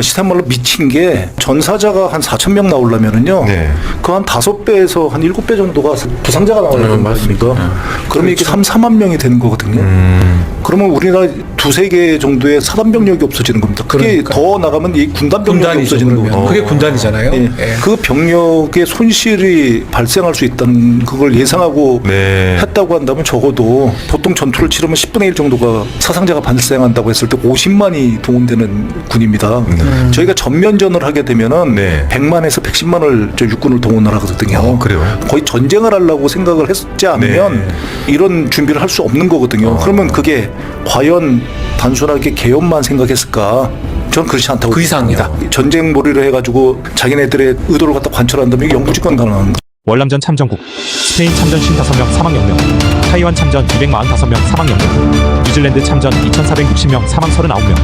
시사말로 미친 게 전사자가 한 4,000명 나오려면은요. 네. 그 한 5배에서 한 7배 정도가 부상자가 나오는 거 아닙니까? 그러면 이게 4만 명이 되는 거거든요. 그러면 우리나라 두세 개 정도의 사단 병력이 없어지는 겁니다. 그게 그러니까. 더 나가면 이 군단 병력이 없어지는 거예요. 그게 군단이잖아요. 예. 예. 그 병력의 손실이 발생할 수 있다는 그걸 예상하고 네. 했다고 한다면 적어도 보통 전투를 치르면 10분의 1 정도가 사상자가 발생한다고 했을 때 50만이 동원되는 군입니다. 저희가 전면전을 하게 되면은 네. 100만에서 110만을 육군을 동원을 하거든요. 그래요? 거의 전쟁을 하려고 생각을 했지 않으면 이런 준비를 할 수 없는 거거든요. 그러면 그게 과연 단순하게 개헌만 생각했을까? 저는 그렇지 않다고 그 이상이다. 생각합니다. 전쟁 몰이를 해가지고 자기네들의 의도를 갖다 관철한다면 이게 영구집권 가능한 거죠. 월남전 참전국, 스페인 참전 55명 사망 0명, 타이완 참전 245명 사망 0명, 뉴질랜드 참전 2,460명 사망 39명,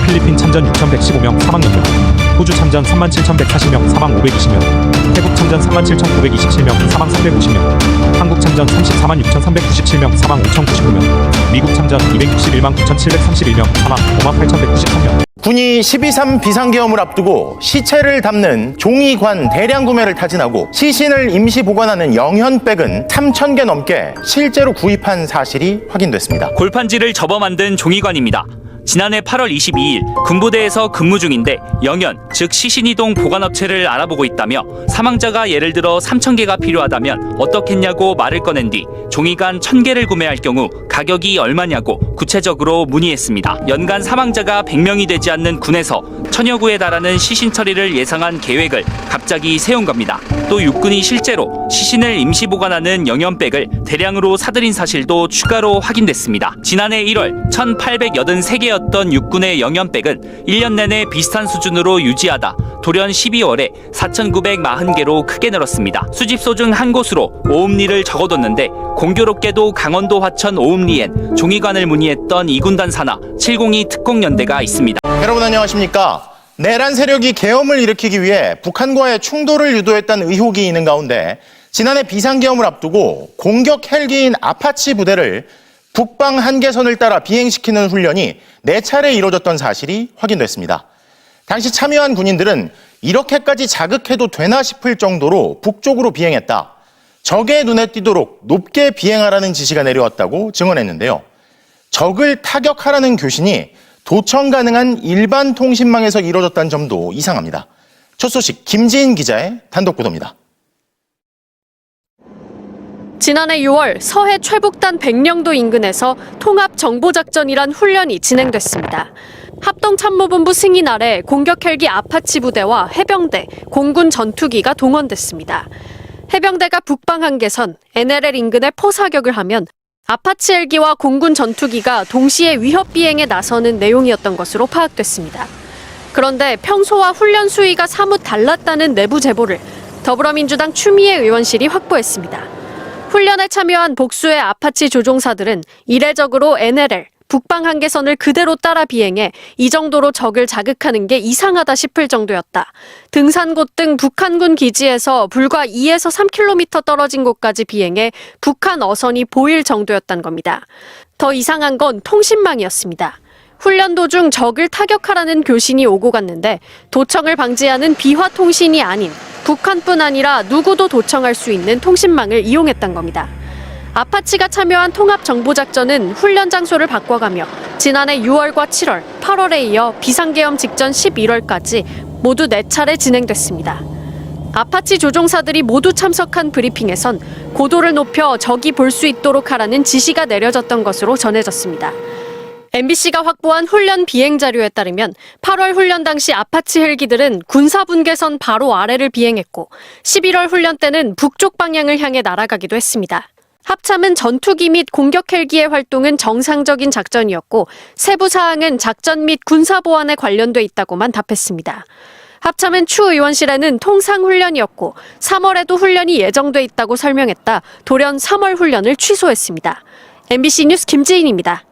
필리핀 참전 6,115명 사망 0명, 호주 참전 37,140명 사망 520명, 태국 참전 37,927명 사망 350명, 한국 참전 34만 6,397명 사망 5,099명, 미국 참전 261만 9,731명 사망 5만 8,193명. 군이 12.3 비상계엄을 앞두고 시체를 담는 종이관 대량 구매를 타진하고 시신을 임시 보관하는 영현백은 3,000개 넘게 실제로 구입한 사실이 확인됐습니다. 골판지를 접어 만든 종이관입니다. 지난해 8월 22일 군부대에서 근무 중인데 영현, 즉 시신이동 보관업체를 알아보고 있다며 사망자가 예를 들어 3,000개가 필요하다면 어떻겠냐고 말을 꺼낸 뒤 종이관 1,000개를 구매할 경우 가격이 얼마냐고 구체적으로 문의했습니다. 연간 사망자가 100명이 되지 않는 군에서 1,000여 구에 달하는 시신 처리를 예상한 계획을 갑자기 세운 겁니다. 또 육군이 실제로 시신을 임시 보관하는 영현백을 대량으로 사들인 사실도 추가로 확인됐습니다. 지난해 1월 1,883개였던 육군의 영현백은 1년 내내 비슷한 수준으로 유지하다 돌연 12월에 4,940개로 크게 늘었습니다. 수집소 중 한 곳으로 오음리를 적어뒀는데 공교롭게도 강원도 화천 오음리엔 종이관을 문의했던 이군단 산하 702 특공연대가 있습니다. 여러분 안녕하십니까? 내란 세력이 계엄을 일으키기 위해 북한과의 충돌을 유도했다는 의혹이 있는 가운데 지난해 비상계엄을 앞두고 공격 헬기인 아파치 부대를 북방 한계선을 따라 비행시키는 훈련이 4차례 이뤄졌던 사실이 확인됐습니다. 당시 참여한 군인들은 이렇게까지 자극해도 되나 싶을 정도로 북쪽으로 비행했다. 적의 눈에 띄도록 높게 비행하라는 지시가 내려왔다고 증언했는데요. 적을 타격하라는 교신이 도청 가능한 일반 통신망에서 이뤄졌다는 점도 이상합니다. 첫 소식 김지인 기자의 단독 보도입니다. 지난해 6월 서해 최북단 백령도 인근에서 통합정보작전이란 훈련이 진행됐습니다. 합동참모본부 승인 아래 공격 헬기 아파치 부대와 해병대, 공군 전투기가 동원됐습니다. 해병대가 북방 한계선 NLL 인근에 포사격을 하면 아파치 헬기와 공군 전투기가 동시에 위협 비행에 나서는 내용이었던 것으로 파악됐습니다. 그런데 평소와 훈련 수위가 사뭇 달랐다는 내부 제보를 더불어민주당 추미애 의원실이 확보했습니다. 훈련에 참여한 복수의 아파치 조종사들은 이례적으로 NLL, 북방 한계선을 그대로 따라 비행해 이 정도로 적을 자극하는 게 이상하다 싶을 정도였다. 등산곳 등 북한군 기지에서 불과 2에서 3km 떨어진 곳까지 비행해 북한 어선이 보일 정도였단 겁니다. 더 이상한 건 통신망이었습니다. 훈련 도중 적을 타격하라는 교신이 오고 갔는데 도청을 방지하는 비화 통신이 아닌 북한뿐 아니라 누구도 도청할 수 있는 통신망을 이용했던 겁니다. 아파치가 참여한 통합정보작전은 훈련 장소를 바꿔가며 지난해 6월과 7월, 8월에 이어 비상계엄 직전 11월까지 모두 4차례 진행됐습니다. 아파치 조종사들이 모두 참석한 브리핑에선 고도를 높여 적이 볼 수 있도록 하라는 지시가 내려졌던 것으로 전해졌습니다. MBC가 확보한 훈련 비행 자료에 따르면 8월 훈련 당시 아파치 헬기들은 군사분계선 바로 아래를 비행했고 11월 훈련 때는 북쪽 방향을 향해 날아가기도 했습니다. 합참은 전투기 및 공격 헬기의 활동은 정상적인 작전이었고 세부 사항은 작전 및 군사보안에 관련돼 있다고만 답했습니다. 합참은 추 의원실에는 통상 훈련이었고 3월에도 훈련이 예정돼 있다고 설명했다 돌연 3월 훈련을 취소했습니다. MBC 뉴스 김지인입니다.